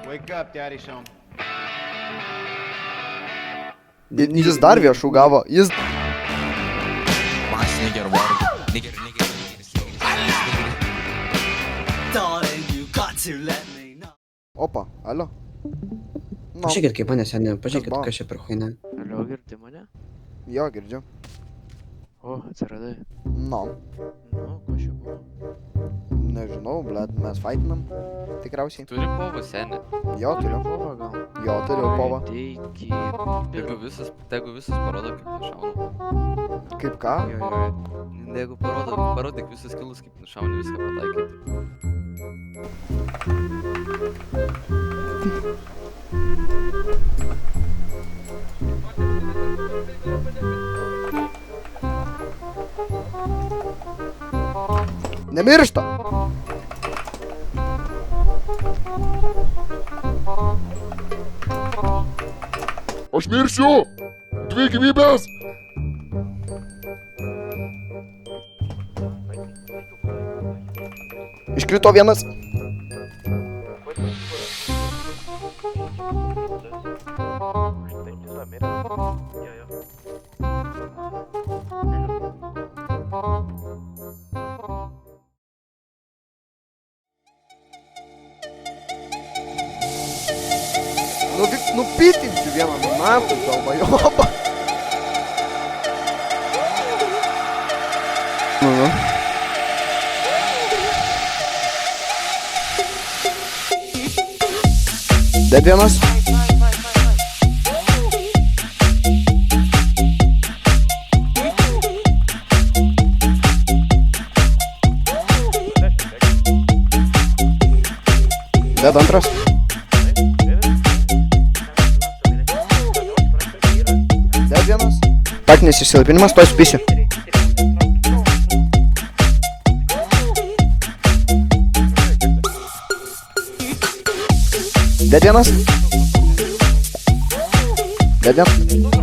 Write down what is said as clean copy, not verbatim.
Wake up, daddy Sean. Jis dar viešų gavo, jis... Opa, alio. Nu, Pažiūrėkit kaip mane seniai, pažiūrėkit buvo? kas čia per huina. Alio, girdi mane? jo, girdžiu. O, atsiradai. Nu, Nu, ko čia buvo? nežinau, blėt, mes faitinam. Tikriausiai. Turi povą senį. Jo, turiu. Pova gal? Jo, turiu povą. Teiki. Tegu visas parodo, kaip nušauna. Kaip ką? Jo, jo. Jeigu parodyk visus kilus, kaip nušauni viską pataikyti. Nemiršta! Aš mirsiu! 2 gyvybės! Iškrito vienas. Nupitinsiu vieną naktį, dalbajobą. Dar vienas. Dar antras. Dar vienas. Taktinis išsilapinimas, tuoj supysiu. Dar vienas. Dar vienas.